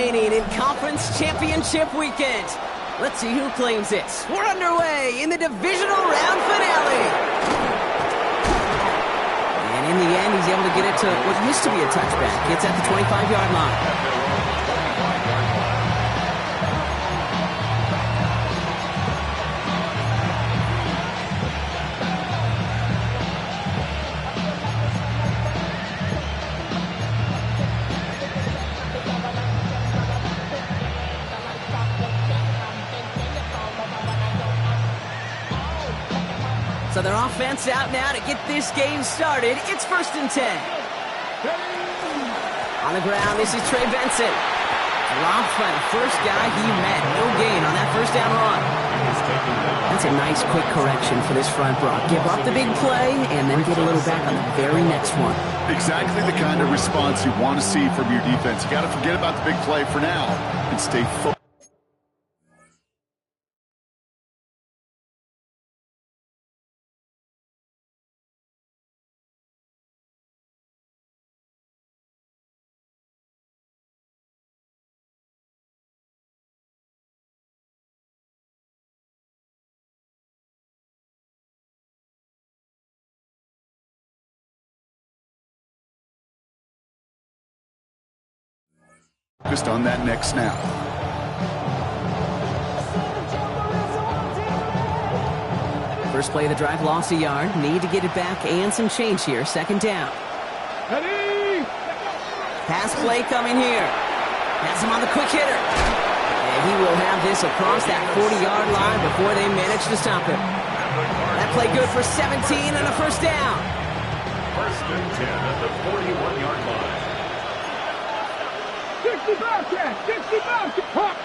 remaining in Conference Championship Weekend. Let's see who claims it. We're underway in the divisional round finale. And in the end, he's able to get it to what used to be a touchback. It's at the 25-yard line. So their offense out now to get this game started. It's 1st and 10. On the ground, this is Trey Benson. Dropped by the first guy he met. No gain on that first down run. That's a nice quick correction for this front, Brock. Give up the big play and then get a little back on the very next one. Exactly the kind of response you want to see from your defense. You got to forget about the big play for now and stay focused. Just on that next snap. First play of the drive, lost a yard. Need to get it back and some change here. 2nd down. Ready. Pass play coming here. Has him on the quick hitter. And he will have this across that 40-yard line before they manage to stop him. That play good for 17 and a first down. 1st and 10 at the 41-yard line. 60 Bobcat! 60 Bobcat!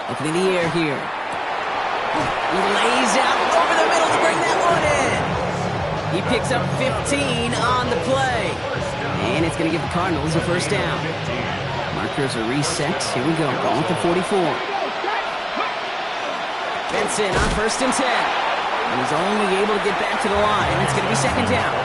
Looking in the air here. He lays out over the middle to bring that one in. He picks up 15 on the play. And it's going to give the Cardinals a first down. Markers are reset. Here we go. Ball at the 44. Benson on 1st and 10. And he's only able to get back to the line. It's going to be 2nd down.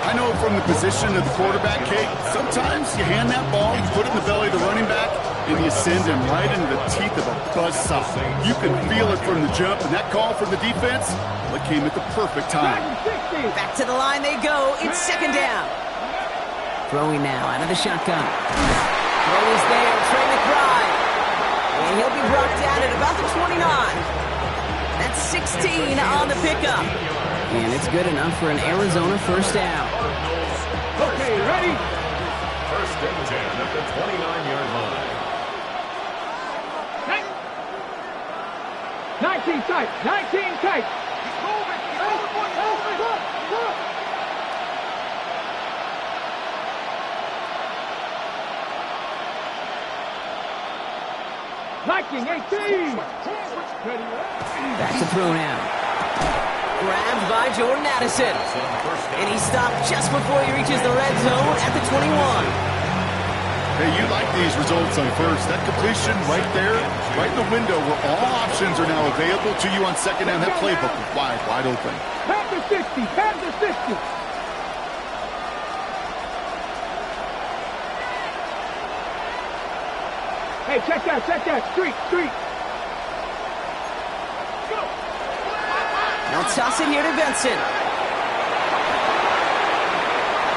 I know from the position of the quarterback, Kate, sometimes you hand that ball, you put it in the belly of the running back, and you send him right into the teeth of a buzzsaw. You can feel it from the jump, and that call from the defense, well, it came at the perfect time. Back to the line they go. It's 2nd down. Throwing now out of the shotgun. Throw is there, Trey McBride. And he'll be brought down at about the 29. That's 16 on the pickup. And it's good enough for an Arizona first down. Okay, ready? 1st and 10 at the 29-yard line. 19 tight. 19 tight. Liking 18. Back to throw now. Grabbed by Jordan Addison. And he stopped just before he reaches the red zone at the 21. Hey, you like these results on first. That completion right there, right in the window where all options are now available to you on 2nd down. That playbook is wide open. Pass to 60. Pass to 60. Hey, check that. Street. They'll toss it here to Benson.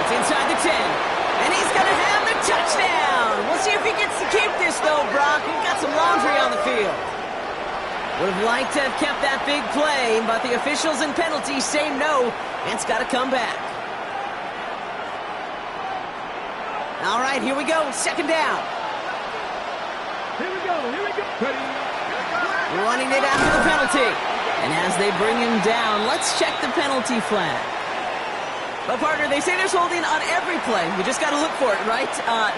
It's inside the 10. And he's going to have the touchdown. We'll see if he gets to keep this, though, Brock. We've got some laundry on the field. Would have liked to have kept that big play, but the officials and penalties say no, and it's got to come back. All right, here we go. 2nd down. Here we go. Ready? Running it after the penalty. And as they bring him down, let's check the penalty flag. But, partner, they say there's holding on every play. We just got to look for it, right?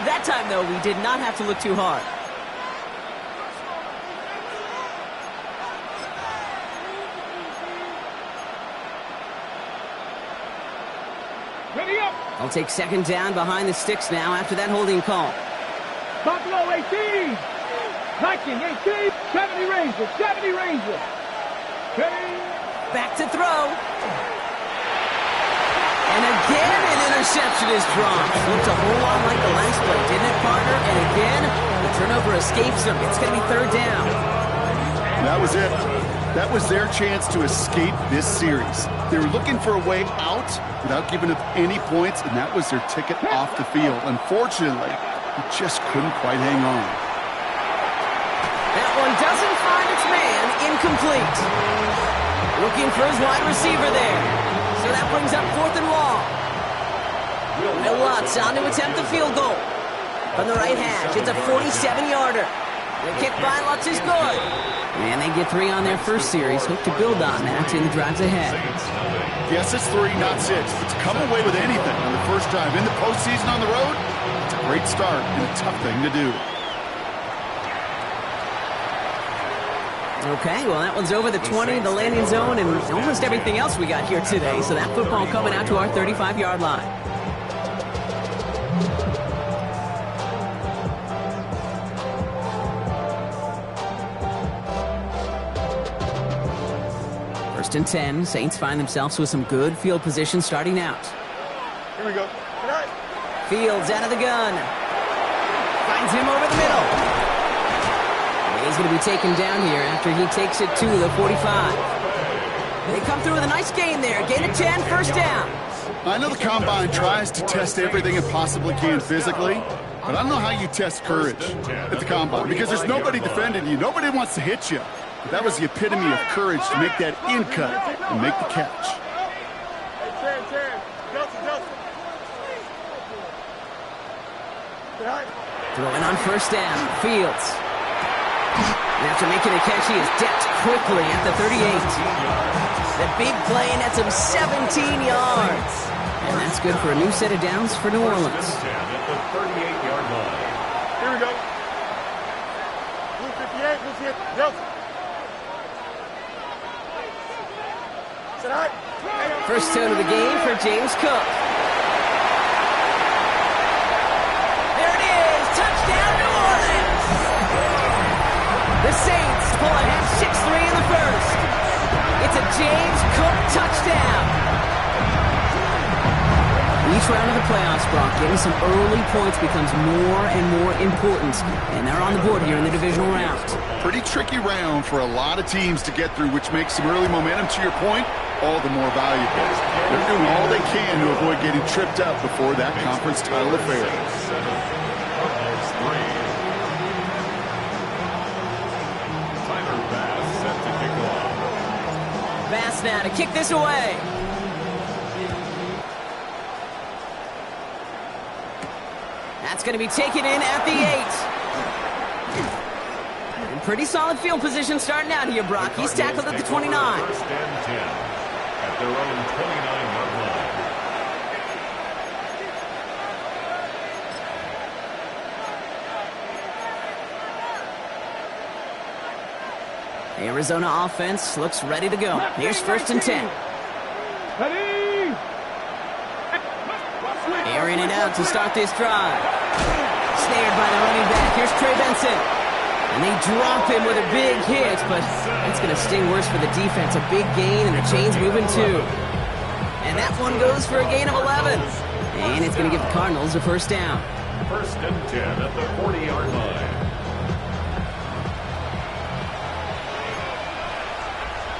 That time, though, we did not have to look too hard. Ready up. I'll take 2nd down behind the sticks now after that holding call. Buffalo 18. Viking 18. 70 Rangers. 70 Rangers. Back to throw. And again, an interception is dropped. Looked a whole lot like the last play, didn't it, partner? And again, Turnover escapes them. It's going to be third down. That was it. That was their chance to escape this series. They were looking for a way out without giving up any points, and that was their ticket off the field. Unfortunately, he just couldn't quite hang on. That one doesn't find its man. Incomplete. Looking for his wide receiver there. So that brings up 4th and long. Will Lutz on to attempt the field goal. From the right hash, it's a 47-yarder. The kick by Lutz is good. And they get 3 on their first series. Hope to build on that in the drives ahead. Yes, it's 3, not 6. But to come away with anything on the first drive in the postseason on the road, it's a great start and a tough thing to do. Okay, well, that one's over the 20, the landing zone, and almost everything else we got here today. So that football coming out to our 35-yard line. First and 10, Saints find themselves with some good field position starting out. Here we go. Fields out of the gun. Finds him over the middle. He's going to be taken down here after he takes it to the 45. They come through with a nice gain there. Gain of 10, first down. I know the Combine tries to test everything it possibly can physically, but I don't know how you test courage at the Combine because there's nobody defending you. Nobody wants to hit you. But that was the epitome of courage to make that in cut and make the catch. Throwing on first down. Fields. And after making the catch, he is decked quickly at the 38. The big play nets him 17 yards. And that's good for a new set of downs for New Orleans. At the 38-yard line. Here we go. Blue 58, blue 58, Joseph. First tone of the game for James Cook. There it is. Touchdown, New Orleans. The Saints pull ahead 6-3 in the first. It's a James Cook touchdown. Each round of the playoffs, Brock, getting some early points becomes more and more important. And they're on the board here in the divisional round. Pretty tricky round for a lot of teams to get through, which makes some early momentum, to your point, all the more valuable. They're doing all they can to avoid getting tripped up before that conference title affair. Bass now to kick this away. That's going to be taken in at the 8. And pretty solid field position starting out here, Brock. He's tackled at the 29. First and 10 at their own 29-yard line. Arizona offense looks ready to go. Here's first and 10. Ready? Airing it out to start this drive. Snared by the running back. Here's Trey Benson. And they drop him with a big hit, but that's going to sting worse for the defense. A big gain, and the chain's moving too. And that one goes for a gain of 11. And it's going to give the Cardinals a first down. First and 10 at the 40-yard line.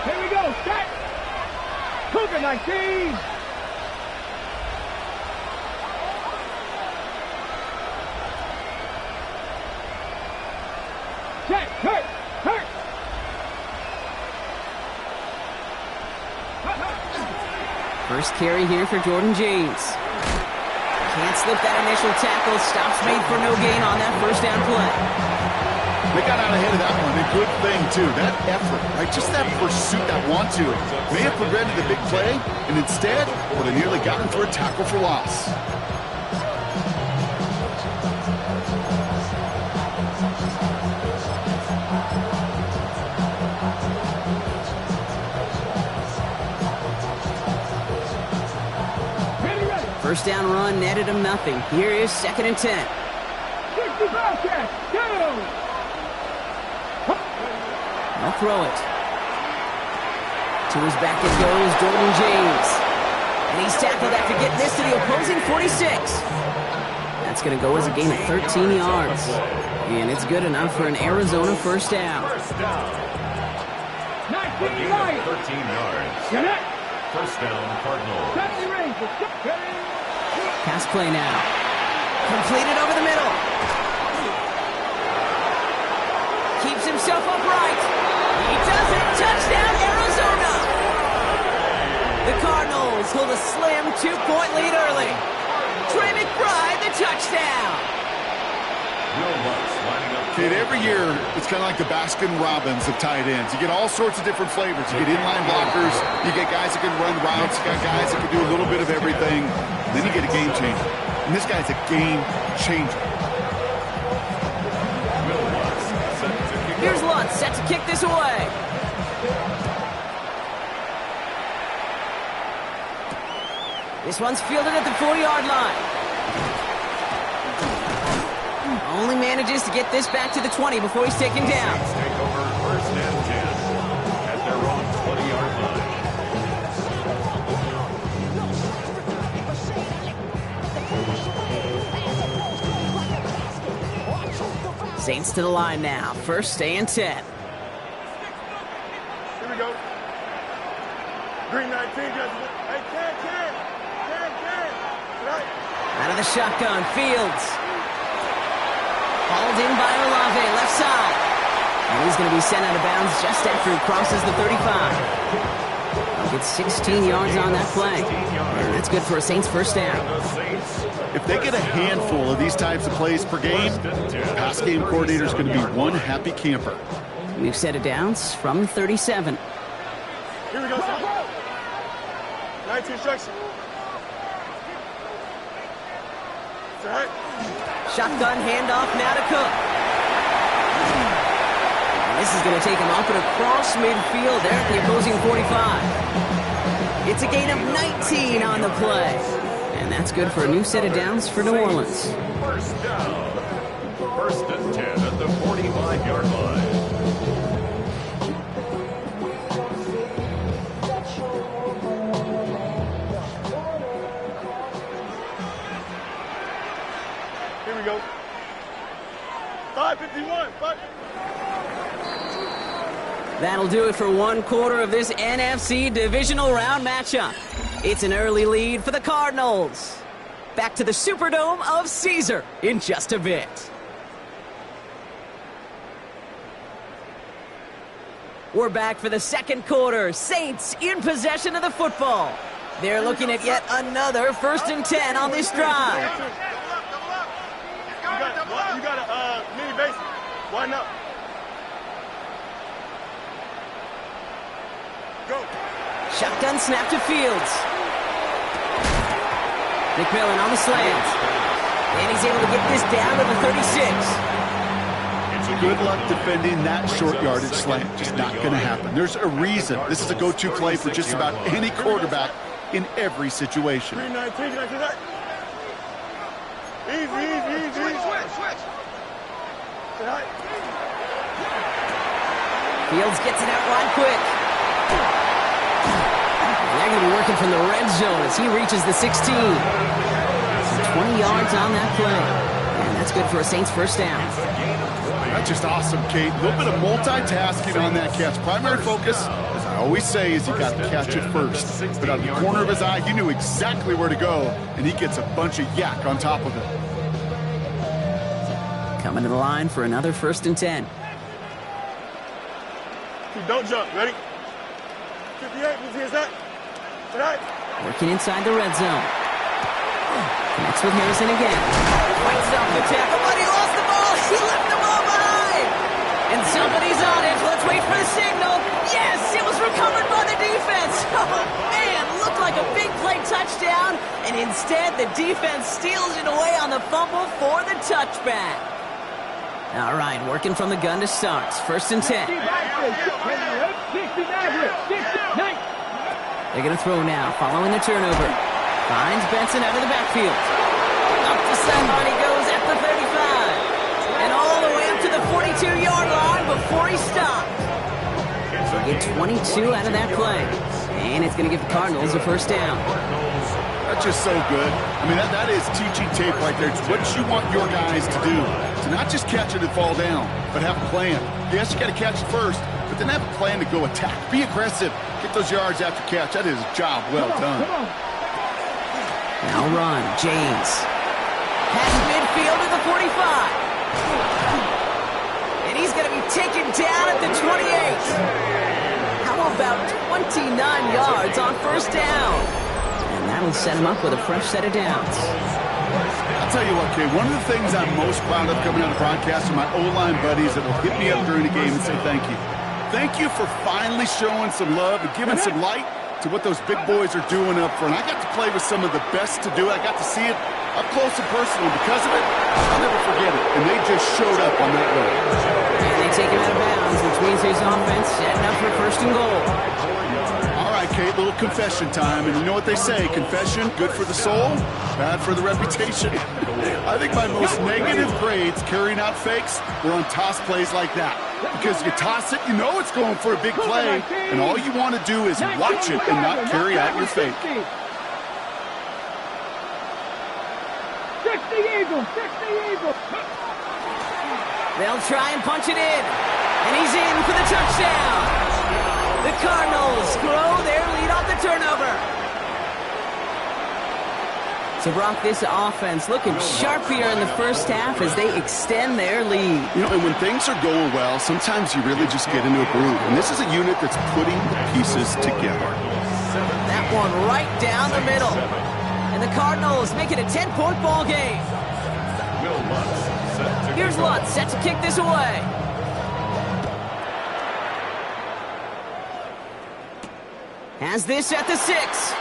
Here we go. Set. Cougar 19. Set. Hurt. Hurt. First carry here for Jordan James. Can't slip that initial tackle. Stops made for no gain on that first down play. They got out ahead of that one. A good thing, too. That effort, right? Just that pursuit, that want-to, may have prevented the big play, and instead would have nearly gotten for a tackle for loss. First down run netted him nothing. Here is second and 10. 65 catch. Go. I'll throw it. To his back it goes, Jordan James. And he's tackled after getting this to the opposing 46. That's going to go as a gain of 13 yards. And it's good enough for an Arizona first down. First down. A gain of 13 yards. First down, Cardinals. Pass play now. Completed over the middle. Keeps himself upright. He does it. Touchdown, Arizona. The Cardinals hold a slim 2-point lead early. Trey McBride, the touchdown. Will Lutz lining up. Kid, every year, it's kind of like the Baskin-Robbins of tight ends. You get all sorts of different flavors. You get inline blockers. You get guys that can run routes. You got guys that can do a little bit of everything. Then you get a game changer. And this guy's a game changer. Will Lutz set to kick. Here's Lutz set to kick this away. This one's fielded at the 40-yard line. Only manages to get this back to the 20 before he's taken down. Saints take over first and 10 at their own 20-yard line. Saints to the line now. First and 10. Here we go. Green 19, just hey, 10. Right. Out of the shotgun, Fields. Hauled in by Olave, left side. And he's going to be sent out of bounds just after he crosses the 35. He'll get 16 yards on that play. And that's good for a Saints first down. The Saints. If they get a handful of these types of plays per game, the pass game coordinator is going to be one happy camper. We've set it downs from 37. Here we go, son. 19 instruction. It's all right. Shotgun handoff now to Cook. And this is going to take him up and across midfield there at the opposing 45. It's a gain of 19 on the play. And that's good for a new set of downs for New Orleans. First down. First and 10 at the 45-yard line. Here we go. 5:51. That'll do it for one quarter of this NFC divisional round matchup. It's an early lead for the Cardinals. Back to the Superdome of Caesar in just a bit. We're back for the second quarter. Saints in possession of the football. They're looking at yet another first and 10 on this drive. You got a mini base. Widen up. Go. Shotgun snap to Fields. McMillan on the slant. And he's able to get this down to the 36. Good luck defending that short yardage slant. Just not going to happen. There's a reason. This is a go-to play for just about any quarterback in every situation. 319, can I do that? Easy. Switch. Fields gets it out right quick. They're going to be working from the red zone as he reaches the 16. So 20 yards on that play. And that's good for a Saints first down. That's just awesome, Kate. A little bit of multitasking on that catch. Primary focus, as I always say, is you got to catch it first. But out of the corner of his eye, he knew exactly where to go, and he gets a bunch of yak on top of it. Coming to the line for another first and 10. Don't jump. Ready? 58. Let's see his that. Tonight. Working inside the red zone. Connects with Harrison again. Fights off the tackle, but he lost the ball. He left the ball behind. And somebody's on it. Let's wait for the signal. Yes, it was recovered by the defense. Oh, man, looked like a big play touchdown. And instead, the defense steals it away on the fumble for the touchback. All right, working from the gun to start. First and 10. They're going to throw now, following the turnover. Finds Benson out of the backfield. Up the sideline he goes at the 35. And all the way up to the 42-yard line before he stopped. Get 22 out of that play. And it's going to give the Cardinals a first down. That's just so good. I mean, that is teaching tape right there. It's what you want your guys to do. To not just catch it and fall down, but have a plan. Yes, you got to catch it first, but then have a plan to go attack. Be aggressive. Get those yards after catch. That is a job well done. Now run, James. Has midfield at the 45. And he's going to be taken down at the 28. How about 29 yards on first down? And that'll set him up with a fresh set of downs. I'll tell you what, Kay, one of the things I'm most proud of coming out of broadcast are my O-line buddies that will hit me up during the game and say thank you. Thank you for finally showing some love and giving some light to what those big boys are doing up front. I got to play with some of the best to do it. I got to see it up close and personal. Because of it, I'll never forget it. And they just showed up on that road. And they take him out of bounds, which means his offense setting up for first and goal. All right, Kate, little confession time. And you know what they say, confession, good for the soul, bad for the reputation. I think my most negative grades carrying out fakes were on toss plays like that. Because you toss it, you know it's going for a big play, and all you want to do is watch it and not carry out your fake. 60 Eagles, 60 Eagles. They'll try and punch it in. And he's in for the touchdown. The Cardinals grow their lead off the turnover. So, Brock, this offense looking sharp here in the first half as they extend their lead. You know, and when things are going well, sometimes you really just get into a groove. And this is a unit that's putting the pieces together. That one right down the middle. And the Cardinals make it a 10-point ball game. Here's Lutz set to kick this away. Has this at the 6.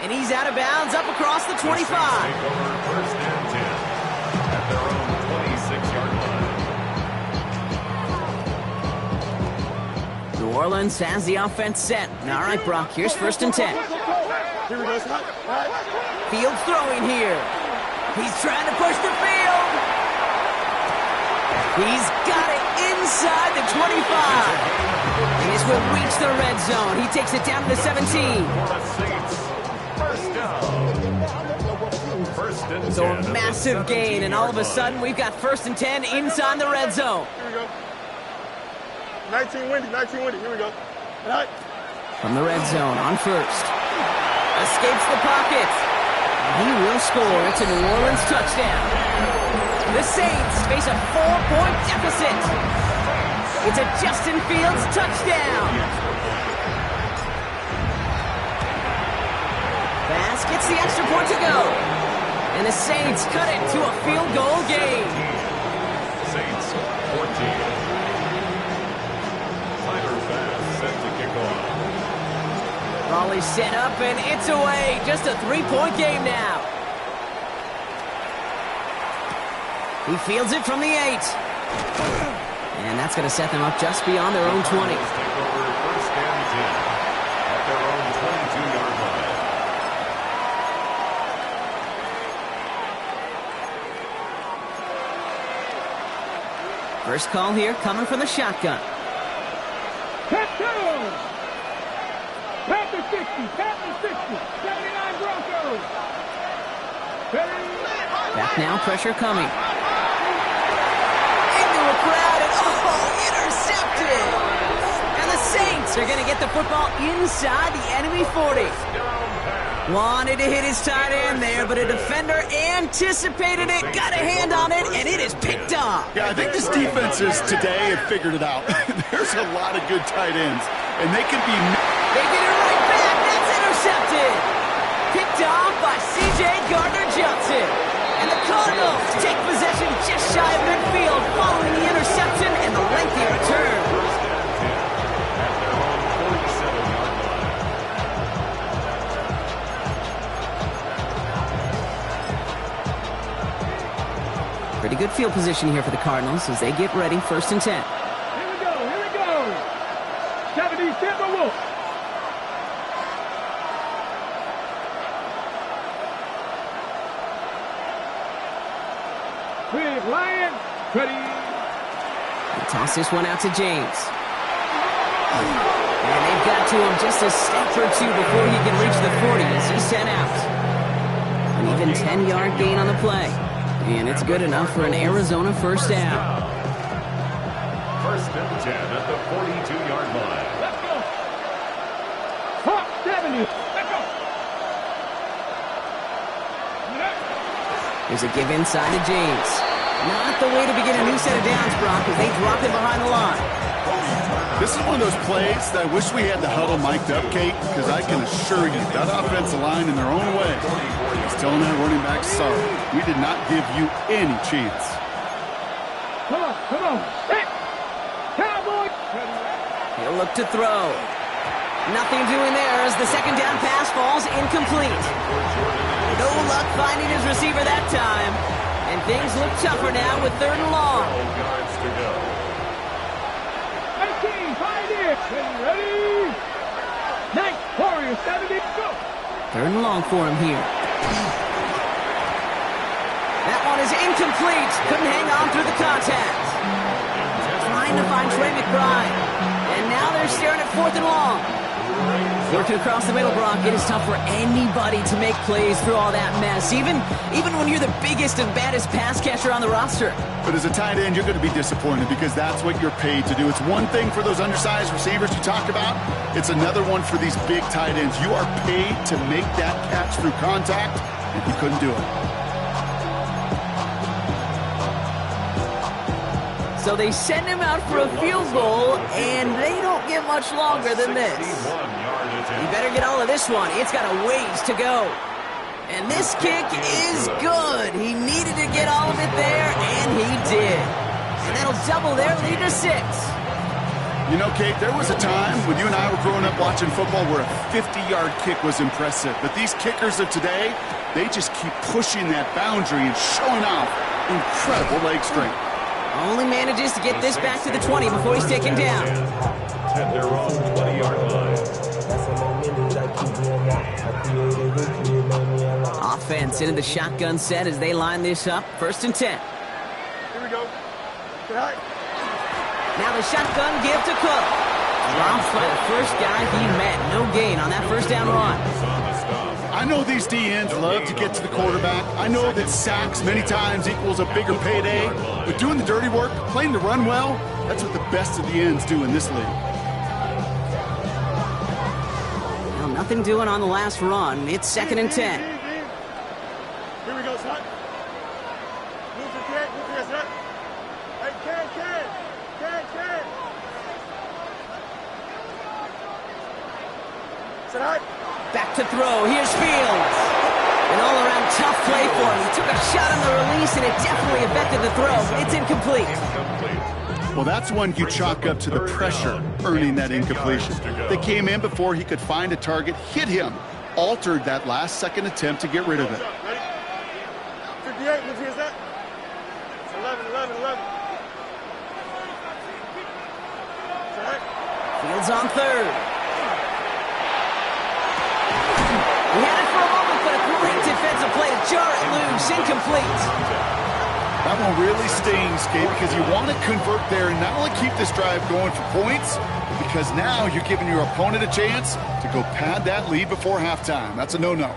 And he's out of bounds up across the 25. First and 10 at their own 26-yard line. New Orleans has the offense set. All right, Brock, here's first and 10. Fields throwing here. He's trying to push the field. He's got it inside the 25. And this will reach the red zone. He takes it down to the 17. So a massive gain, and all of a sudden we've got first and 10 inside the red zone. Here we go. 19 windy, here we go. All right. From the red zone on first. Escapes the pocket. He will score. It's a New Orleans touchdown. The Saints face a 4-point deficit. It's a Justin Fields touchdown. Bass gets the extra point to go. And the Saints cut it to a field goal game. Saints 14. Tyler Bass set to kick off. Raleigh set up and it's away. Just a 3-point game now. He fields it from the 8. And that's going to set them up just beyond their own 20. Take over first and 10 at their own 22-yard line. First call here coming from the shotgun. Touchdown! Panther 60, 79 Broncos. Back now, pressure coming. Into a crowd and intercepted! And the Saints are going to get the football inside the enemy 40. Wanted to hit his tight end there, but a defender anticipated it, got a hand on it, and it is picked off. Yeah, I think this defenses today have figured it out. There's a lot of good tight ends, and they can be... They get it right back. That's intercepted. Picked off by C.J. Gardner-Johnson. And the Cardinals take possession just shy of midfield following the interception and the lengthy return. Pretty good field position here for the Cardinals as they get ready first and 10. Here we go. 70 Timberwolves. With Lions, ready. Toss this one out to James. And they've got to him just a step or two before he can reach the 40 as he's sent out. An even 10-yard gain on the play. And it's good enough for an Arizona first down. First and 10 at the 42-yard line. Let's go. Top 70. Let's go. There's a give inside to James. Not the way to begin a new set of downs, Brock, as they drop it behind the line. This is one of those plays that I wish we had the huddle mic'd up, Kate, because I can assure you that offensive line in their own way is telling that running back, sorry, we did not give you any chance. Come on. Set. Cowboy. He'll look to throw. Nothing doing there as the second down pass falls incomplete. No luck finding his receiver that time. And things look tougher now with 3rd and long. 12 yards to go. 19, Pioneer. Ready? Nice. Warrior 70. Go. 3rd and long for him here. That one is incomplete. Couldn't hang on through the contact. Trying to find Trey McBride. And now they're staring at 4th and long. Working across the middle, Brock. It is tough for anybody to make plays through all that mess, even when you're the biggest and baddest pass catcher on the roster. But as a tight end, you're going to be disappointed because that's what you're paid to do. It's one thing for those undersized receivers you talked about. It's another one for these big tight ends. You are paid to make that catch through contact, and you couldn't do it. So they send him out for a field goal, and they don't get much longer than this. 61-yard You attempt. better get all of this one. It's got a ways to go. And this kick is good. He needed to get all of it there, and he did. And that'll double their lead to 6. You know, Kate, there was a time when you and I were growing up watching football where a 50-yard kick was impressive. But these kickers of today, they just keep pushing that boundary and showing off incredible leg strength. Only manages to get this back to the 20 before he's taken down. At their own 20-yard line. Offense into the shotgun set as they line this up. 1st and 10. Here we go. Get high. Now the shotgun give to Cook. Drops by the first guy he met. No gain on that first down run. I know these D-ends love to get to the quarterback. I know that sacks many times equals a bigger payday. But doing the dirty work, playing the run well, that's what the best of the ends do in this league. Well, nothing doing on the last run. It's 2nd and 10. Here we go, son. Move your head, move your head. Hey, Ken. Sit high. Back to throw. Here's Fields. An all-around tough play for him. He took a shot on the release, and it definitely affected the throw. It's incomplete. Well, that's one you chalk up to the pressure earning that incompletion. They came in before he could find a target, hit him, altered that last-second attempt to get rid of it. Ready? 58, move your head. It's 11. Sit high. Fields on 3rd. He had it for a moment, but a great defensive play to jar it loose. Incomplete. That one really stings, Gabe, because you want to convert there and not only keep this drive going for points, because now you're giving your opponent a chance to go pad that lead before halftime. That's a no-no.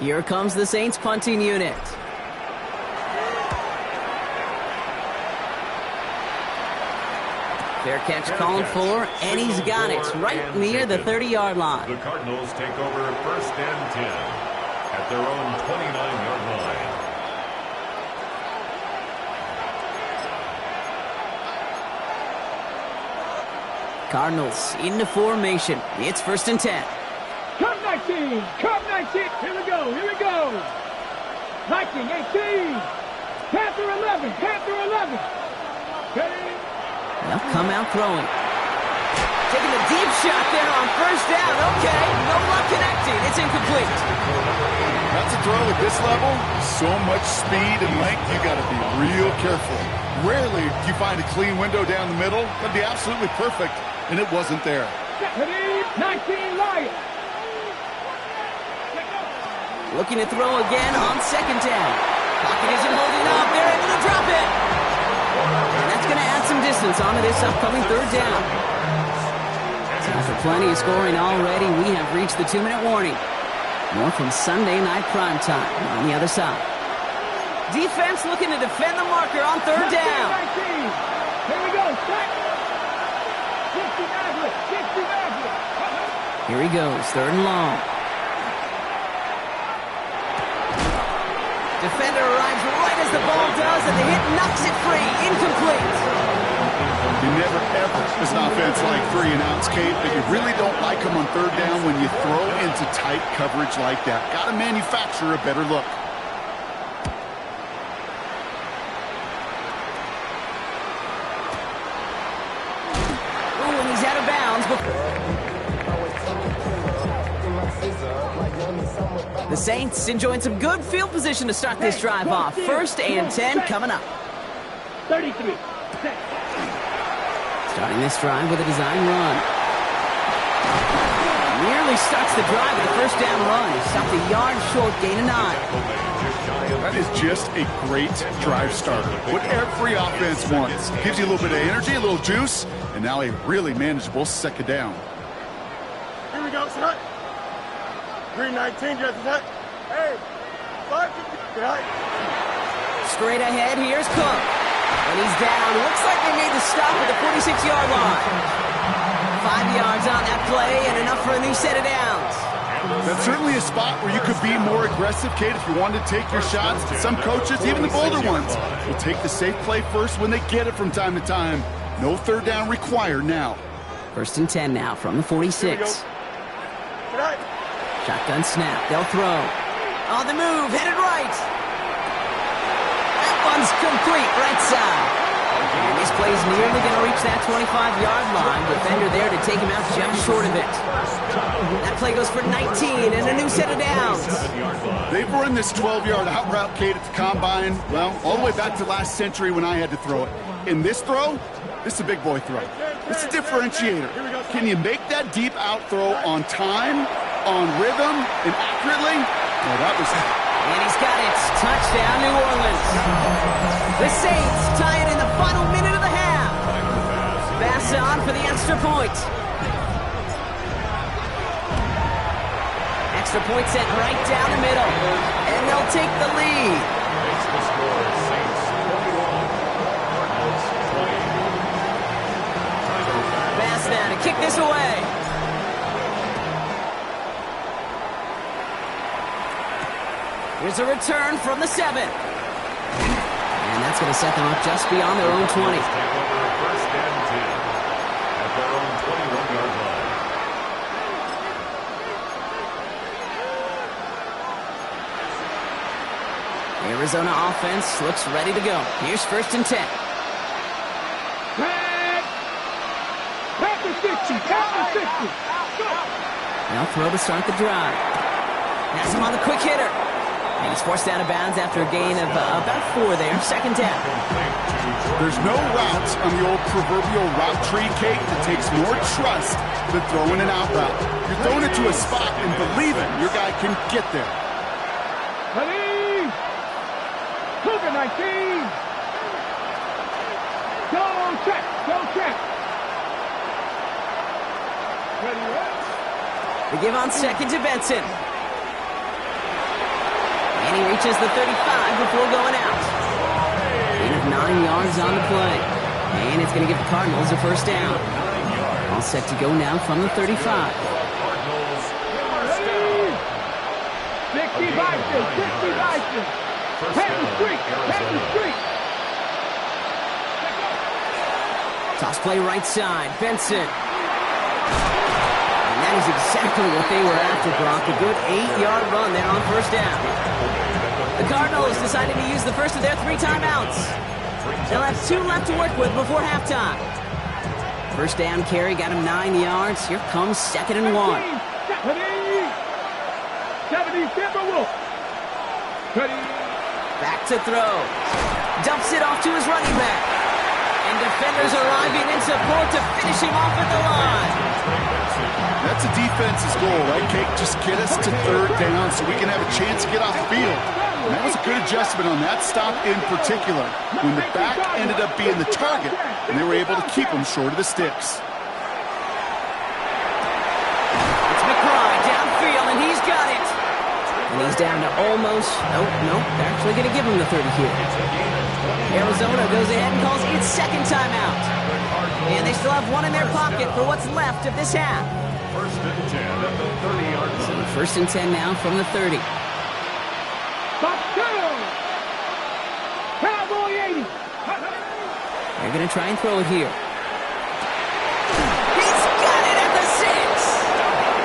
Here comes the Saints punting unit. Fair catch called for, and he's got it right near the 30-yard line. The Cardinals take over 1st and 10 at their own 29-yard line. Cardinals into formation. It's 1st and 10. Come 19. Here we go. Viking 18. Panther 11. Ready? They'll come out throwing. Taking a deep shot there on 1st down. Okay, no luck connecting. It's incomplete. That's a throw at this level. So much speed and length, you got to be real careful. Rarely do you find a clean window down the middle. That'd be absolutely perfect, and it wasn't there. Ready? 19 Lions. Looking to throw again on 2nd down. Pocket isn't holding up. They're able to drop it. And that's going to add some distance onto this upcoming 3rd down. Time for plenty of scoring already. We have reached the 2-minute warning. More from Sunday Night Primetime on the other side. Defense looking to defend the marker on third down. 19. Here we go. Set. 60 Maverick. 60 Maverick. Here he goes, third and long. Defender arrives right as the ball does, and the hit knocks it free. Incomplete. You never, ever, as an offense, like 3-and-outs, Kate, but you really don't like them on third down when you throw into tight coverage like that. Got to manufacture a better look. Ooh, and he's out of bounds. The Saints enjoying some good field position to start this drive off. 1st and 10 coming up. 33. Set. Starting this drive with a design run. Nearly starts the drive with a first down run. He stopped a yard short, gain of 9. That is just a great drive starter. What every offense wants. Gives you a little bit of energy, a little juice, and now a really manageable second down. Here we go, set. Green 19, just set. Hey, 5 right. Straight ahead, here's Cook. And he's down. Looks like they made the stop at the 46-yard line. 5 yards on that play and enough for a new set of downs. That's certainly a spot where you could be more aggressive, Kate, if you wanted to take your shots. Some coaches, even the bolder ones, will take the safe play first when they get it from time to time. No third down required now. 1st and 10 now from the 46. Right. Shotgun snap. They'll throw. On the move, headed right. That one's complete, right side. And this play's nearly going to reach that 25-yard line. Defender there to take him out just short of it. That play goes for 19 and a new set of downs. They've run this 12-yard out route, Kate, at the combine, well, all the way back to last century when I had to throw it. In this throw, this is a big boy throw. This is a differentiator. Can you make that deep out throw on time, on rhythm, and accurately? Well, that was... And he's got it. Touchdown, New Orleans. The Saints tie it in the final minute of the half. Bass on for the extra point. Extra point sent right down the middle. And they'll take the lead. Makes the score Saints 21, Cardinals 20. Bass now to kick this away. Here's a return from the 7. And that's going to set them up just beyond their own 20. Take over 1st and 10 at their own 21-yard line. Arizona offense looks ready to go. Here's 1st and 10. Back to 60. Back to 60. They'll throw to start the drive. Has him on the quick hitter. And he's forced out of bounds after a gain of about 4 there. 2nd down. There's no route on the old proverbial route tree, Kate, that takes more trust than throwing an out route. You're throwing it to a spot and believing your guy can get there. Ready? Cougar 19. Go check. Go check. Ready, right? They give on 2nd to Benson. And he reaches the 35 before going out. Gain of 9 yards on the play. And it's going to give the Cardinals a 1st down. All set to go now from the 35. Cardinals first down. 60 Bison. 60 Bison. First Head the down, street. Head the Arizona. street. Toss play right side. Benson. And that is exactly what they were after, Brock. A good 8-yard run there on 1st down. The Cardinals decided to use the first of their 3 timeouts. They'll have 2 left to work with before halftime. 1st down carry got him 9 yards. Here comes 2nd and 1. 70 Timberwolves. Ready? Back to throw. Dumps it off to his running back. And defenders arriving in support to finish him off at the line. That's a defense's goal, right, Kate? Just get us to 3rd down so we can have a chance to get off the field. And that was a good adjustment on that stop in particular, when the back ended up being the target, and they were able to keep him short of the sticks. And he's down to almost, nope, they're actually going to give him the 30 here. Arizona goes ahead and calls its second timeout. And they still have one in their pocket for what's left of this half. First and 10 at the 30-yard line. First and 10 now from the 30. Touchdown! Cowboy 80. They're going to try and throw it here. He's got it at the 6.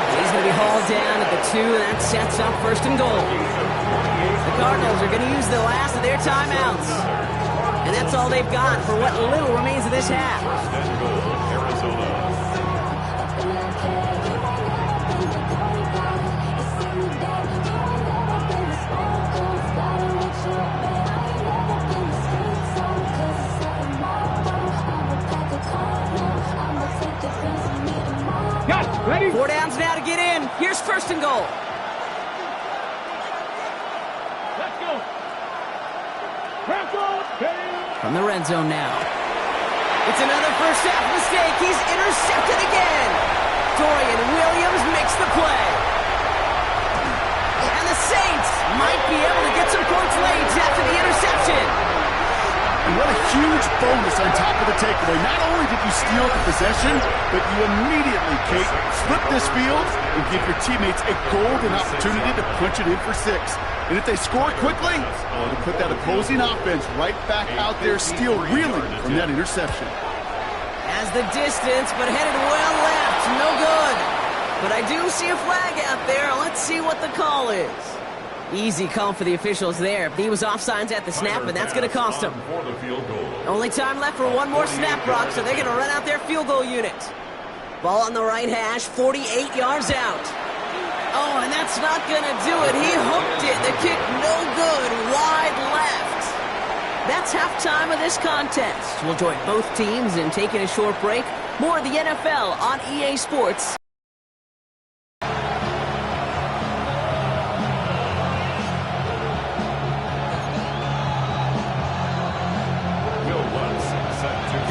He's going to be hauled down at the 2, and that sets up first and goal. The Cardinals are going to use the last of their timeouts. And that's all they've got for what little remains of this half. First and goal, Arizona. Got ready. 4 downs now to get in. Here's first and goal. Let's go. Crackle. From the red zone now. It's another first half mistake. He's intercepted again. Dorian Williams makes the play. And the Saints might be able to get some points late after the interception. And what a huge bonus on top of the takeaway. Not only did you steal the possession, but you immediately, Kate, flip this field and give your teammates a golden opportunity to punch it in for 6. And if they score quickly, to put that opposing offense right back out there, still reeling from that interception. Has the distance, but headed well left. No good. But I do see a flag out there. Let's see what the call is. Easy call for the officials there. He was offsides at the snap, and that's going to cost him. For the field goal. Only time left for one more snap, Brock, so they're going to run out their field goal unit. Ball on the right hash, 48 yards out. Oh, and that's not going to do it. He hooked it. The kick no good, wide left. That's halftime of this contest. We'll join both teams in taking a short break. More of the NFL on EA Sports.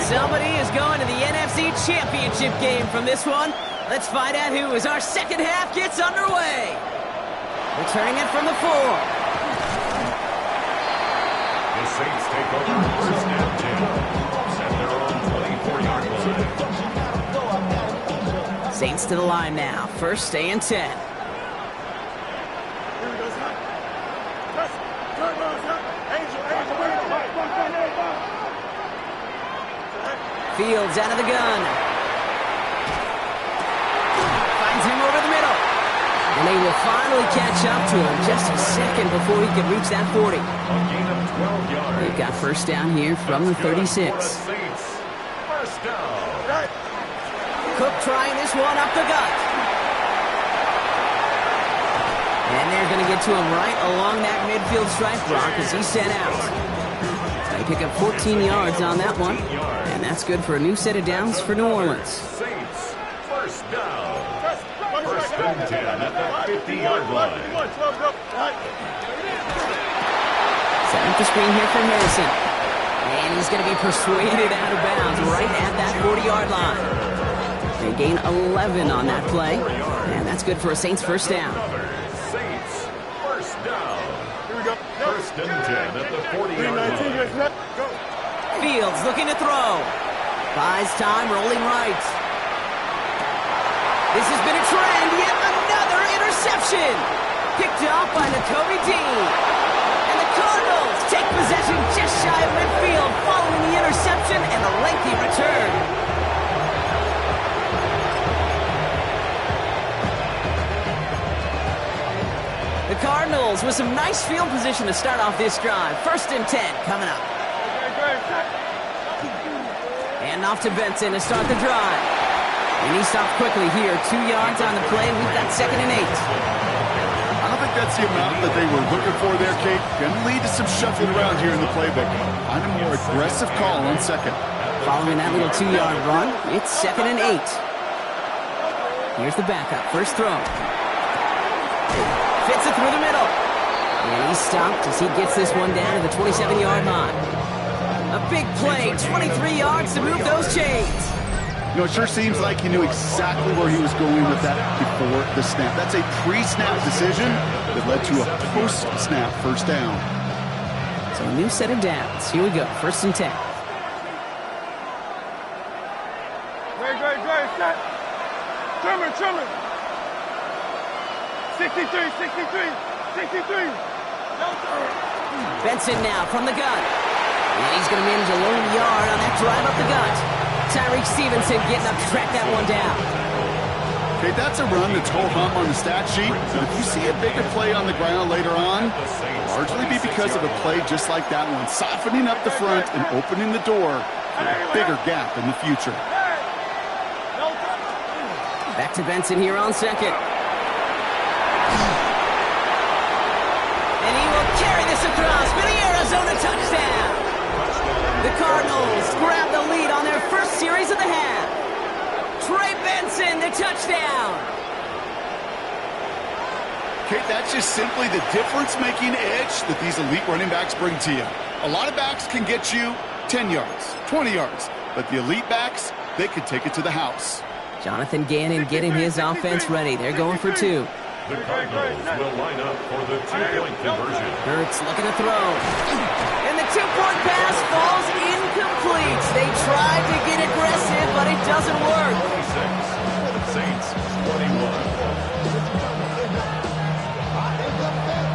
Somebody is going to the NFC Championship game from this one. Let's find out who as our second half gets underway. Returning it from the 4. The Saints take over first and 10. Set their own 24-yard line. Saints to the line now. First and 10. Here we go, son. Press. Turn on, son. Angel. Fields out of the gun. Finds him over the middle. And they will finally catch up to him just a second before he can reach that 40. A gain of 12 yards. They've got first down here from the 36. Saints. First down. Right. Cook trying this one up the gut. And they're going to get to him right along that midfield stripe, Brock, as he's sent out. They pick up 14 yards on that one. And that's good for a new set of downs for New Orleans. Saints. First down. First and 10 at the 50-yard line. Set up the screen here for Harrison. And he's going to be persuaded out of bounds right at that 40-yard line. They gain 11 on that play. And that's good for a Saints first down. Saints. First down. Here we go. First and 10 at the 40-yard line. Go. Fields looking to throw. Buys time, rolling right. This has been a trend. Yet another interception. Picked up by Nakobe Dean. And the Cardinals take possession just shy of midfield following the interception and the lengthy return. The Cardinals with some nice field position to start off this drive. First and 10 coming up. And off to Benson to start the drive. And he stopped quickly here. 2 yards on the play. We've got second and 8. I don't think that's the amount that they were looking for there, Kate. Going to lead to some shuffling around here in the playbook. Find a more aggressive call on second. Following that little 2-yard run, it's second and 8. Here's the backup. First throw. Fits it through the middle. And he's stopped as he gets this one down to the 27-yard line. A big play, 23 yards to move those chains. You know, it sure seems like he knew exactly where he was going with that before the snap. That's a pre-snap decision, that led to a post-snap first down. So a new set of downs. Here we go, 1st and 10. Great, set. Trimmer. 63. Benson now from the gun. And he's going to manage a lone yard on that drive up the gut. Tyreek Stevenson getting up to track that one down. Okay, that's a run that's ho-hum on the stat sheet. But if you see a bigger play on the ground later on, it'll largely be because of a play just like that one, softening up the front and opening the door for a bigger gap in the future. Back to Benson here on 2nd. And he will carry this across for the Arizona touchdown. The Cardinals grab the lead on their first series of the half. Trey Benson, the touchdown. Okay, that's just simply the difference-making edge that these elite running backs bring to you. A lot of backs can get you 10 yards, 20 yards, but the elite backs, they can take it to the house. Jonathan Gannon getting his offense ready. They're going for 2. The Cardinals will line up for the 2-point conversion. Hurts looking to throw. And the 2-point pass falls incomplete. They tried to get aggressive, but it doesn't work. 26, Saints 21.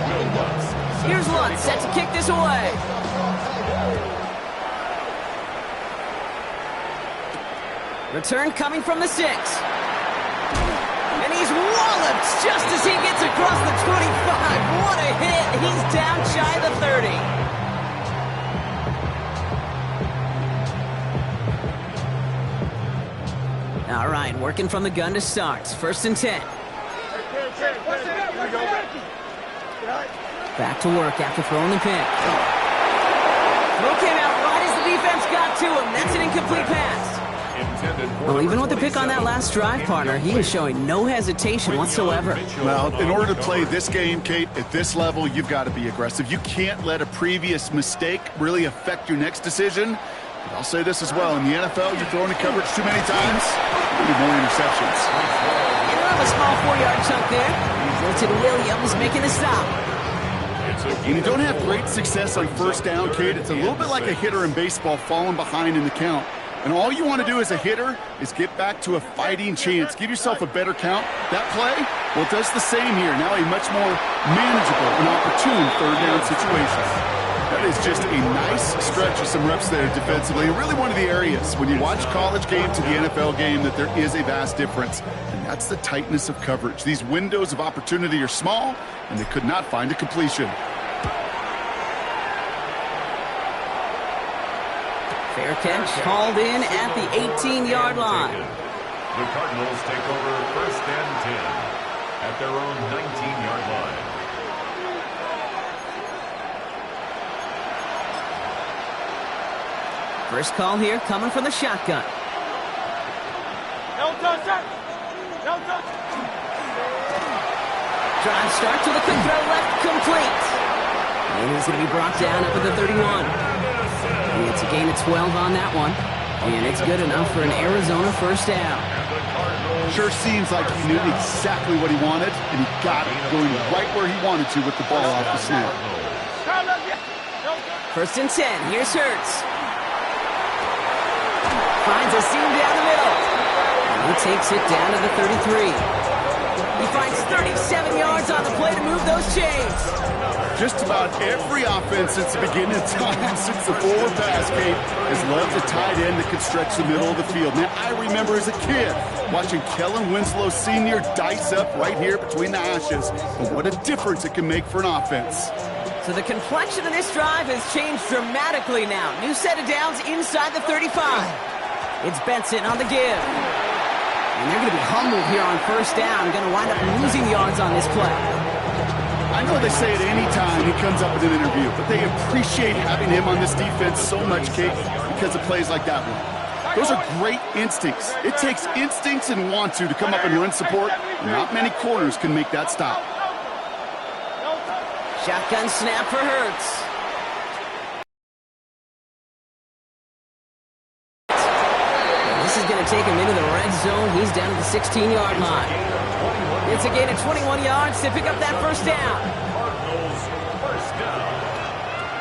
Will Lutz. Here's Lutz set to kick this away. Return coming from the 6. And he's walloped just as he gets across the 25. What a hit. He's down shy of the 30. All right, working from the gun to start. 1st and 10. Back to work after throwing the pick. Throw came out right as the defense got to him. That's an incomplete pass. Well, even with the pick on that last drive, partner, he is showing no hesitation whatsoever. Well, in order to play this game, Kate, at this level, you've got to be aggressive. You can't let a previous mistake really affect your next decision. But I'll say this as well. In the NFL, you're throwing the coverage too many times, there'll be more interceptions. You have a small 4-yard chunk there. Milton Williams making the stop. When you don't have great success on first down, Kate, it's a little bit like a hitter in baseball falling behind in the count. And all you want to do as a hitter is get back to a fighting chance. Give yourself a better count. That play, well, it does the same here. Now a much more manageable and opportune 3rd down situation. That is just a nice stretch of some reps there defensively. Really one of the areas when you watch college game to the NFL game that there is a vast difference. And that's the tightness of coverage. These windows of opportunity are small, and they could not find a completion. Fair catch called in at the 18-yard line. The Cardinals take over 1st and 10 at their own 19-yard line. First call here coming from the shotgun. No touch. Drive starts with a quick throw left complete. And he's going to be brought down up at the 31. It's a gain of 12 on that one. And it's good enough for an Arizona first down. Sure seems like he knew exactly what he wanted, and he got it going right where he wanted to with the ball off the snap. 1st and 10. Here's Hurts. Finds a seam down the middle. And he takes it down to the 33. He finds 37 yards on the play to move those chains. Just about every offense since the beginning of time, since the forward pass, Kate, has loved a tight end that could stretch the middle of the field. Now, I remember as a kid watching Kellen Winslow Sr. dice up right here between the hashes. And what a difference it can make for an offense. So the complexion of this drive has changed dramatically now. New set of downs inside the 35. It's Benson on the give. And they're going to be humbled here on first down. Going to wind up losing yards on this play. I know they say it any time he comes up in an interview, but they appreciate having him on this defense so much, Kate, because of plays like that one. Those are great instincts. It takes instincts and want to come up and run support. Not many corners can make that stop. Shotgun snap for Hurts. This is going to take him into the red zone. He's down at the 16-yard line. It's a gain of 21 yards to pick up that first down. Cardinals first down.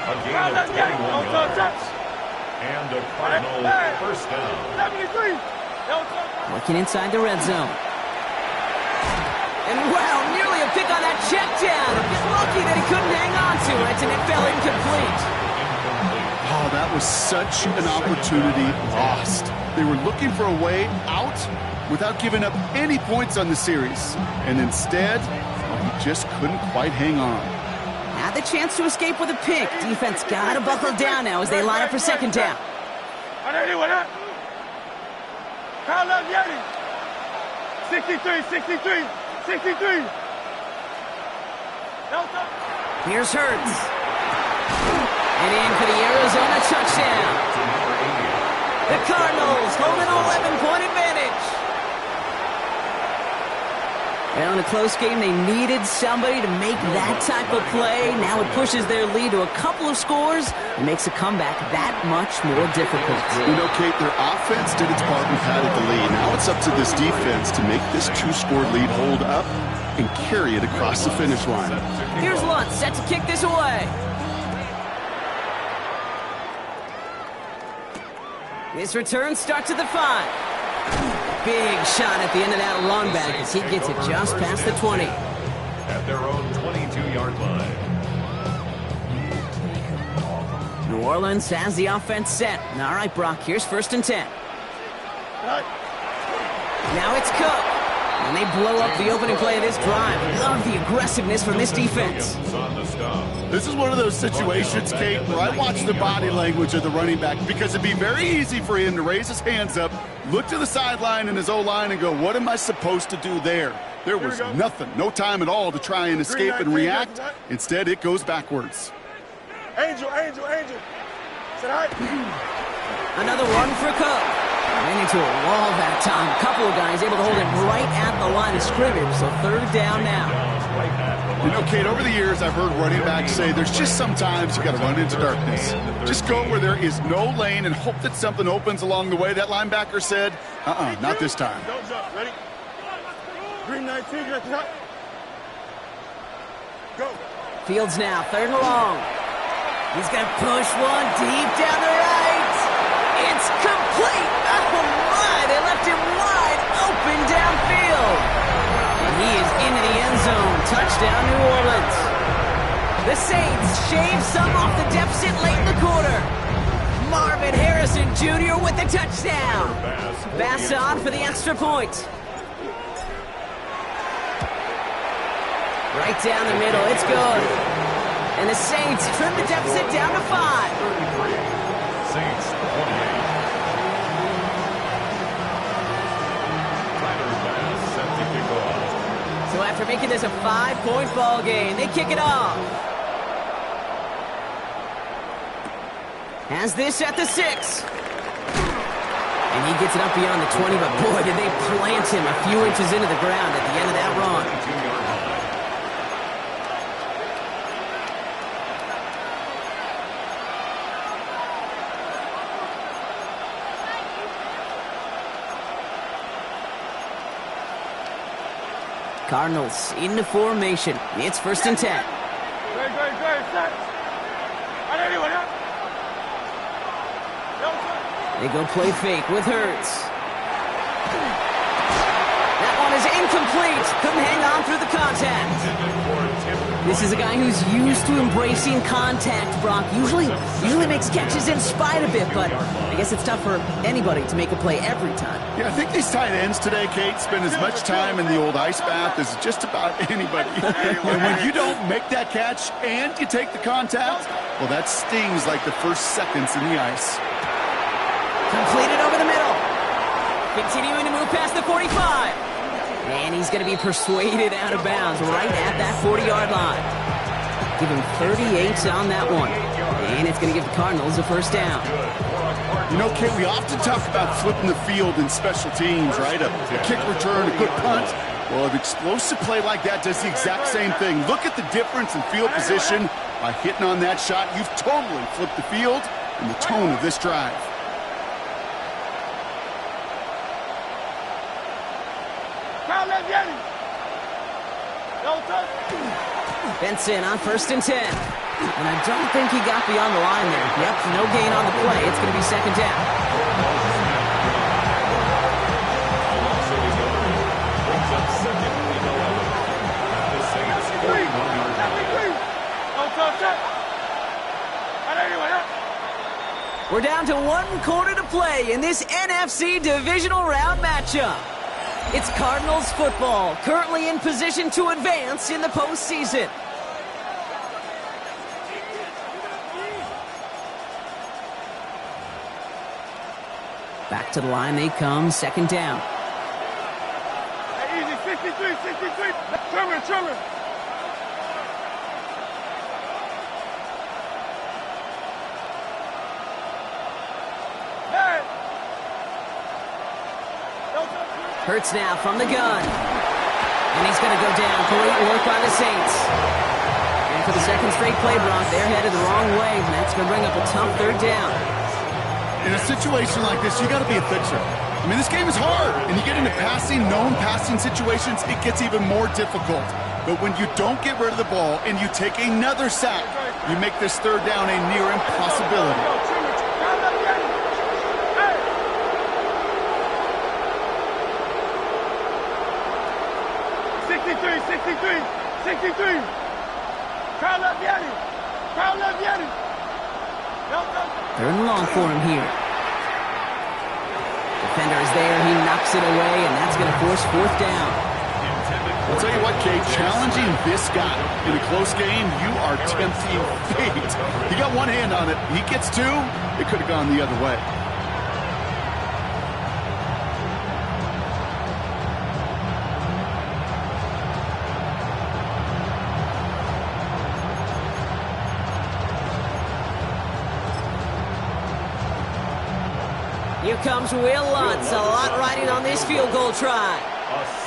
A gain of 21 yards. And a Cardinal first down. Looking inside the red zone. And wow, nearly a pick on that check down. A bit lucky that he couldn't hang on to it, and it fell incomplete. Oh, that was such an opportunity lost. They were looking for a way out without giving up any points on the series. And instead, he just couldn't quite hang on. Had the chance to escape with a pick. Defense got to buckle down now as they line up for second down. Kyle Yeti. 63, 63, 63. Here's Hurts. And in for the Arizona touchdown. The Cardinals hold an 11-point advantage. Well, in a close game, they needed somebody to make that type of play. Now it pushes their lead to a couple of scores and makes a comeback that much more difficult. You know, Kate, their offense did its part and padded the lead. Now it's up to this defense to make this two-score lead hold up and carry it across the finish line. Here's Luntz set to kick this away. This return starts at the 5. Big shot at the end of that run back as he gets it just past the 20. At their own 22-yard line. New Orleans has the offense set. All right, Brock, here's 1st and 10. Now it's Cook. And they blow up the opening play of this drive. Love the aggressiveness from this defense. This is one of those situations, Kate, where I watch the body language of the running back because it'd be very easy for him to raise his hands up, look to the sideline and his O-line and go, what am I supposed to do there? There was nothing, no time at all to try and escape and react. Instead, it goes backwards. Angel. Say hi. Another one for Cook. Ran into a wall that time. A couple of guys able to hold him right at the line of scrimmage, so 3rd down now. You know, Kate, over the years, I've heard running backs say there's just sometimes you got to run into darkness. Just go where there is no lane and hope that something opens along the way. That linebacker said, not this time. Don't jump. Ready? Green 19, get at the top. Go. Fields now, 3rd and long. He's going to push one deep down the right. It's complete. Oh, my. They left him wide open downfield. And he is into the end zone. Touchdown, New Orleans. The Saints shave some off the deficit late in the quarter. Marvin Harrison Jr. with the touchdown. Bass on for the extra point. Right down the middle. It's good. And the Saints trim the deficit down to 5. 33. Saints 28. So after making this a 5-point ball game, they kick it off. Has this at the 6. And he gets it up beyond the 20, but boy, did they plant him a few inches into the ground at the end of that run. Cardinals into formation. It's 1st and 10. They go play fake with Hurts. That one is incomplete. Couldn't hang on through the contact. This is a guy who's used to embracing contact, Brock. Usually makes catches in spite of it, but I guess it's tough for anybody to make a play every time. Yeah, I think these tight ends today, Kate, spend as much time in the old ice bath as just about anybody. And when you don't make that catch and you take the contact, well, that stings like the first seconds in the ice. Completed over the middle. Continuing to move past the 45. And he's going to be persuaded out of bounds right at that 40-yard line. Give him 38 on that one. And it's going to give the Cardinals a 1st down. You know, Kate, we often talk about flipping the field in special teams, right? A kick return, a good punt. Well, an explosive play like that does the exact same thing. Look at the difference in field position. By hitting on that shot, you've totally flipped the field and the tone of this drive. Benson on 1st and 10. And I don't think he got beyond the line there. Yep, no gain on the play. It's going to be 2nd down. We're down to 1 quarter to play in this NFC divisional round matchup. It's Cardinals football, currently in position to advance in the postseason. Back to the line they come, 2nd down. Hey, easy, 63, 63. Trimmer. Hurts now from the gun. And he's going to go down. Great work by the Saints. And for the 2nd straight play, Brock, they're headed the wrong way, and that's going to bring up a tough 3rd down. In a situation like this, you got to be a fixer. I mean, this game is hard, and you get into known passing situations, it gets even more difficult. But when you don't get rid of the ball and you take another sack, you make this 3rd down a near impossibility. 63. Crowd left Yeti. 3rd and long for him here. Defender is there. He knocks it away, and that's going to force 4th down. I'll tell you what, Kate, challenging this guy in a close game, you are tempting fate. He got one hand on it. He gets 2. It could have gone the other way. Here comes Will Lutz. A lot riding on this field goal try.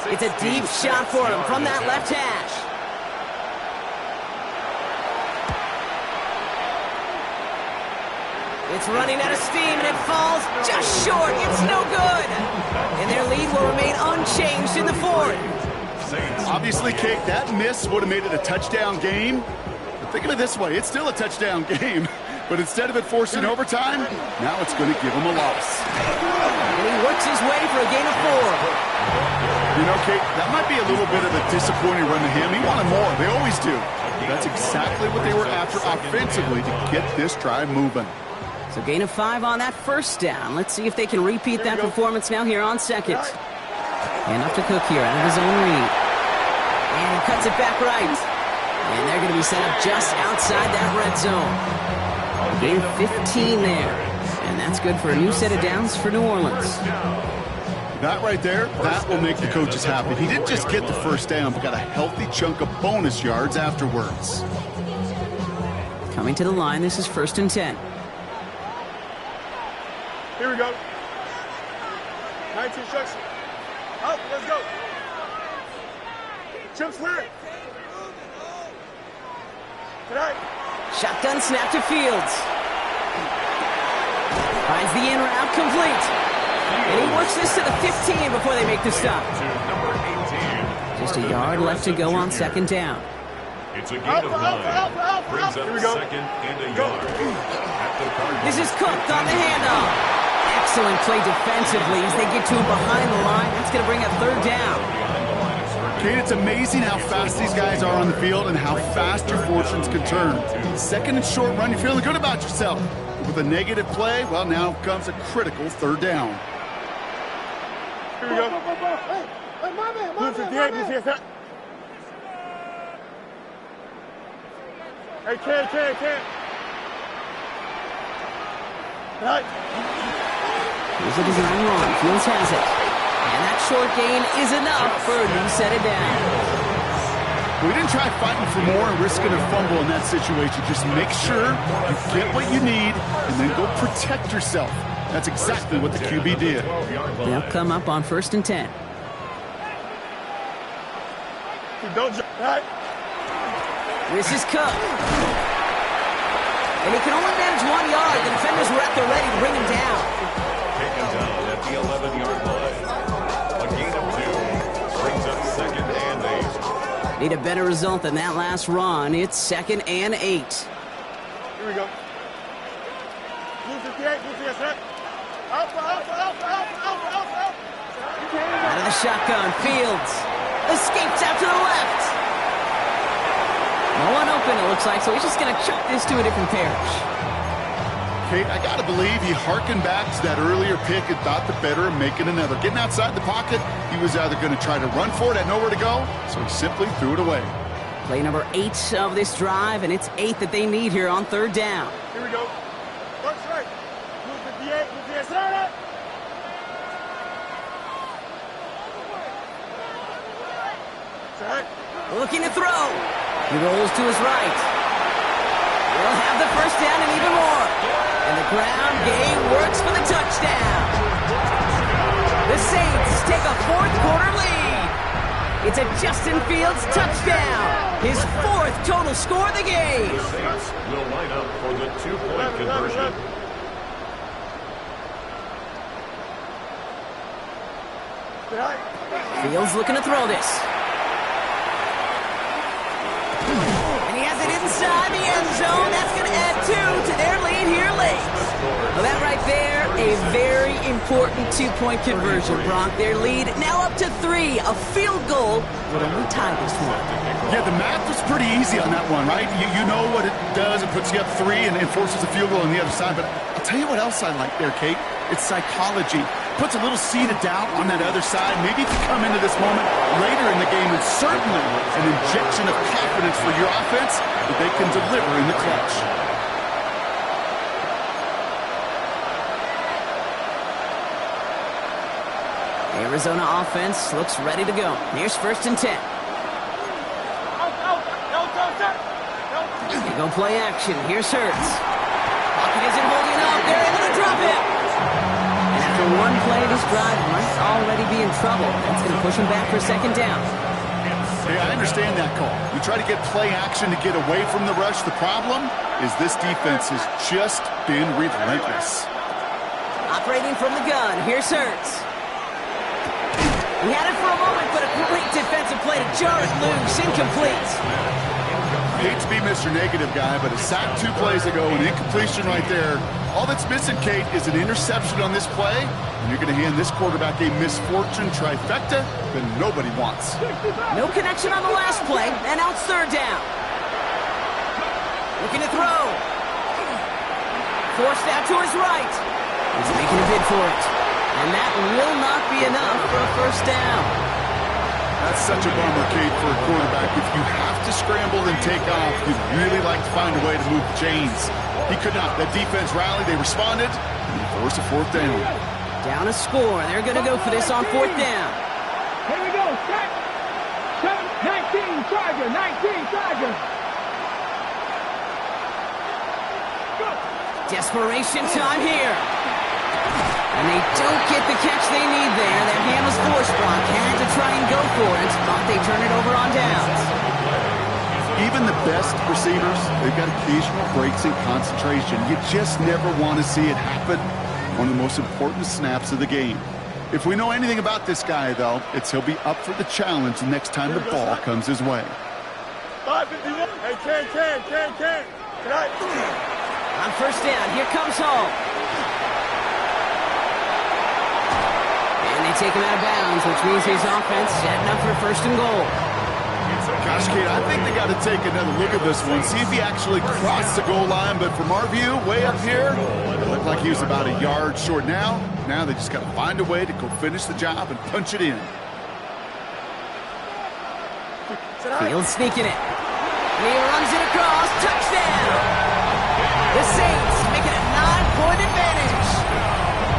It's a deep shot for him from that left hash. It's running out of steam, and it falls just short. It's no good. And their lead will remain unchanged in the 4th. Obviously, Kate, that miss would have made it a touchdown game. But think of it this way. It's still a touchdown game. But instead of it forcing overtime, now it's going to give him a loss. And he works his way for a gain of 4. You know, Kate, that might be a little bit of a disappointing run to him. He wanted more. They always do. That's exactly what they were after offensively to get this drive moving. So gain of 5 on that 1st down. Let's see if they can repeat that performance now here on 2nd. And up to Cook here out of his own read. And he cuts it back right. And they're going to be set up just outside that red zone. Gain 15 there. And that's good for a new set of downs for New Orleans. That right there, that will make the coaches happy. He didn't just get the 1st down, but got a healthy chunk of bonus yards afterwards. Coming to the line, this is 1st and 10. Here we go. 19 instruction. Up, let's go. Chip swear. Tonight. Shotgun snap to Fields. Finds the in route complete. And he works this to the 15 before they make the stop. Just a yard left to go on 2nd down. It's a gain of 9. Brings up 2nd and a yard. This is Cook on the handoff. Excellent play defensively as they get to him behind the line. That's going to bring up 3rd down. Kate, it's amazing how fast these guys are on the field and how fast your fortunes can turn. 2nd and short run, you're feeling good about yourself. With a negative play, well, now comes a critical 3rd down. Here we go. Blue 58, blue 58. Hey, can't. Right. Here's a design run. Fields has it. And that short gain is enough for a new set of downs. We didn't try fighting for more and risking a fumble in that situation. Just make sure you get what you need and then go protect yourself. That's exactly what the QB did. They'll come up on 1st and 10. Don't jump. Right. This is Cook. And he can only manage 1 yard. The defenders were at the ready to bring him down. Taken down at the 11-yard line. A gain of 2. Brings up 2nd and 8. Need a better result than that last run. It's 2nd and 8. Here we go. Move to the 8, move to the set. Out. Out of the shotgun, Fields escapes out to the left. No one open, it looks like, so he's just going to chuck this to a different parish. Kate, I got to believe he harkened back to that earlier pick and thought the better of making another. Getting outside the pocket, he was either going to try to run for it, had nowhere to go, so he simply threw it away. Play number 8 of this drive, and it's 8 that they need here on 3rd down. Here we go. Work straight. Move to the 8, move to the set. Looking to throw. He rolls to his right. He'll have the first down and even more. And the ground game works for the touchdown. The Saints take a 4th quarter lead. It's a Justin Fields touchdown. His 4th total score of the game. The Saints will line up for the 2-point conversion. Fields looking to throw this. And he has it inside the end zone. That's going to add 2 to their lead here late. Well, that right there, a very important 2-point conversion, Bronk. Their lead now up to 3. A field goal would only tie this one. Yeah, the math was pretty easy on that one, right? You know what it does. It puts you up 3 and forces a field goal on the other side. But I'll tell you what else I like there, Kate. It's psychology. Puts a little seed of doubt on that other side. Maybe if you come into this moment later in the game, it's certainly an injection of confidence for your offense that they can deliver in the clutch. Arizona offense looks ready to go. Here's 1st and 10. They go play action. Here's Hurts. Pocket isn't holding up. They're able to drop him. And after one play, this drive might already be in trouble. That's going to push him back for 2nd down. Hey, I understand that call. You try to get play action to get away from the rush. The problem is this defense has just been relentless. Operating from the gun. Here's Hurts. He had it for a moment, but a great defensive play to jar it loose. Incomplete. Hate to be Mr. Negative guy, but a sack 2 plays ago, an incompletion right there. All that's missing, Kate, is an interception on this play, and you're going to hand this quarterback a misfortune trifecta that nobody wants. No connection on the last play, and now it's 3rd down. Looking to throw. Forced out to his right. He's making a bid for it. And that will not be enough for a 1st down. That's such a bummer, Kate, for a quarterback. If you have to scramble and take off, you'd really like to find a way to move the chains. He could not. That defense rallied, they responded, and he forced a 4th down. Down a score. They're going to go for this on 4th down. Here we go. Set. 19 Charger. 19 Charger. Go. Desperation time here. And they don't get the catch they need there. That hand was forced. Bronk had to try and go for it, but they turn it over on downs. Even the best receivers, they've got occasional breaks in concentration. You just never want to see it happen. One of the most important snaps of the game. If we know anything about this guy, though, it's he'll be up for the challenge the next time the ball comes his way. Hey, Ken. On 1st down, here comes Hall. And they take him out of bounds, which means his offense setting up for 1st and goal. Gosh, Kate, I think they got to take another look at this one, see if he actually crossed the goal line. But from our view, way up here, it looked like he was about a yard short. Now they just got to find a way to go finish the job and punch it in. Fields sneaking it. And he runs it across. Touchdown! The Saints make it a 9-point advantage.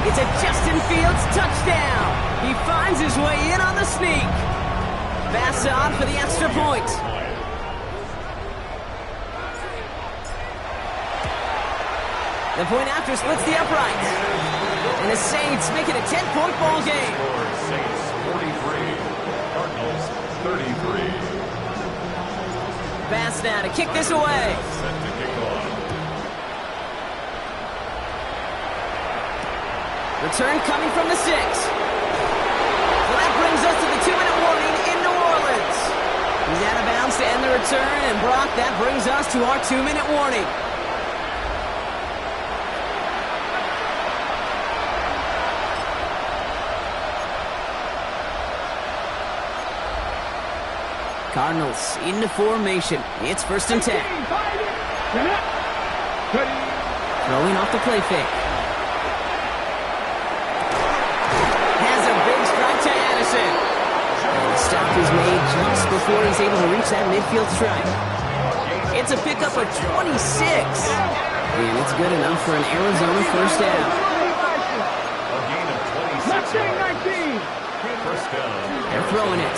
It's a Justin Fields touchdown. He finds his way in on the sneak. Pass on for the extra point. The point after splits the uprights. And the Saints make it a 10-point ball game. Saints 43, Cardinals 33. Pass now to kick this away. Set to kick off. Return coming from the 6. So that brings us to the 2-minute warning in New Orleans. He's out of bounds to end the return, and Brock, that brings us to our 2-minute warning. Cardinals into formation. It's 1st and 10. Throwing off the play fake. Has a big strike to Addison. And the stop is made just before he's able to reach that midfield strike. It's a pickup of 26. And it's good enough for an Arizona 1st down. A gain of 26. First down. They're throwing it.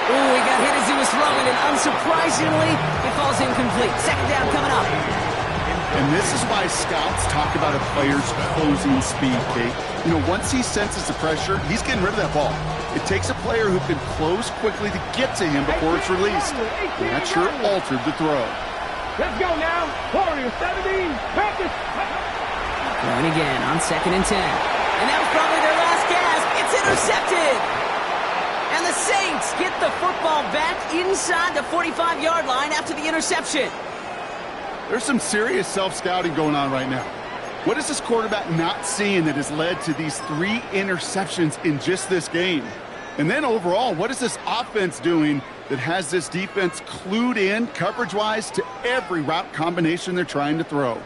Ooh, he got hit as he was throwing, and unsurprisingly, it falls incomplete. 2nd down coming up. And this is why scouts talk about a player's closing speed, Kate. You know, once he senses the pressure, he's getting rid of that ball. It takes a player who can close quickly to get to him before it's released. And that sure altered the throw. Let's go now. Warriors 17. Practice. Going again on 2nd and 10. And that was probably their last gasp. It's intercepted. And the Saints get the football back inside the 45-yard line after the interception. There's some serious self-scouting going on right now. What is this quarterback not seeing that has led to these 3 interceptions in just this game? And then overall, what is this offense doing that has this defense clued in coverage-wise to every route combination they're trying to throw?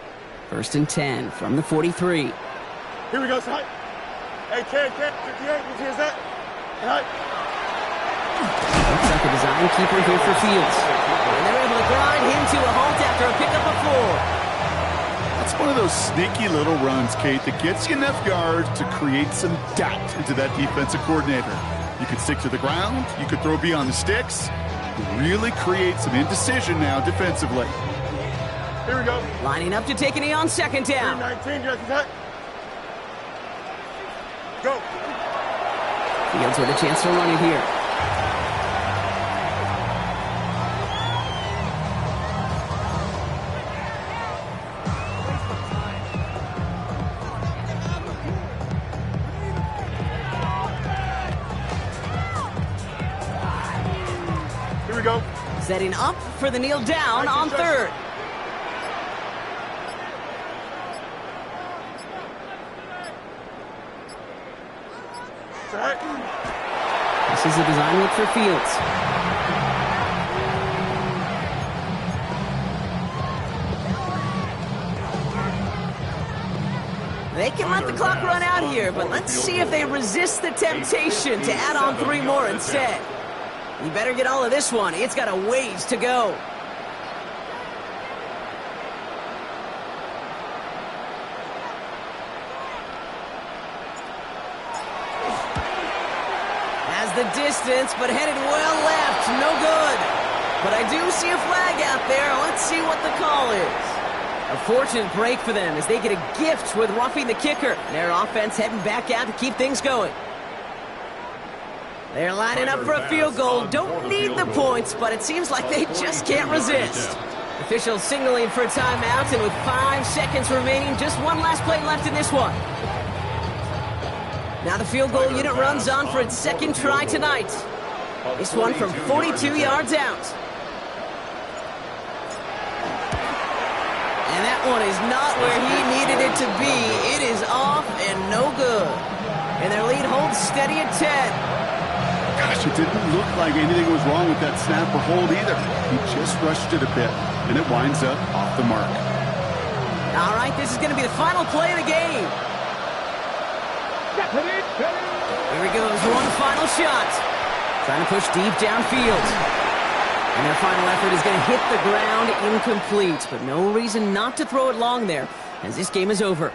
1st and 10 from the 43. Here we go, son. Hey, Ken, 58, you hear that? Right. Looks like a design keeper here for Fields. And they're able to grind him to a halt after a pickup of 4. That's one of those sneaky little runs, Kate, that gets you enough yards to create some doubt into that defensive coordinator. You could stick to the ground, you could throw beyond the sticks, really create some indecision now defensively. Here we go. Lining up to take a knee on 2nd down. 19, just that. Go. Fields with a chance to run it here. Here we go. Setting up for the kneel down on 3rd. Set. This is a design look for Fields. They can let the clock run out here, but let's see if they resist the temptation to add on 3 more instead. You better get all of this one. It's got a ways to go. Has the distance, but headed well left. No good. But I do see a flag out there. Let's see what the call is. A fortunate break for them as they get a gift with roughing the kicker. Their offense heading back out to keep things going. They're lining up for a field goal. Don't need the points, but it seems like they just can't resist. Officials signaling for a timeout, and with 5 seconds remaining, just one last play left in this one. Now the field goal unit runs on for its 2nd try tonight. This one from 42 yards out. And that one is not where he needed it to be. It is off and no good. And their lead holds steady at 10. Gosh, it didn't look like anything was wrong with that snap or hold either. He just rushed it a bit, and it winds up off the mark. All right, this is going to be the final play of the game. Here he goes, one final shot. Trying to push deep downfield. And their final effort is going to hit the ground incomplete, but no reason not to throw it long there, as this game is over.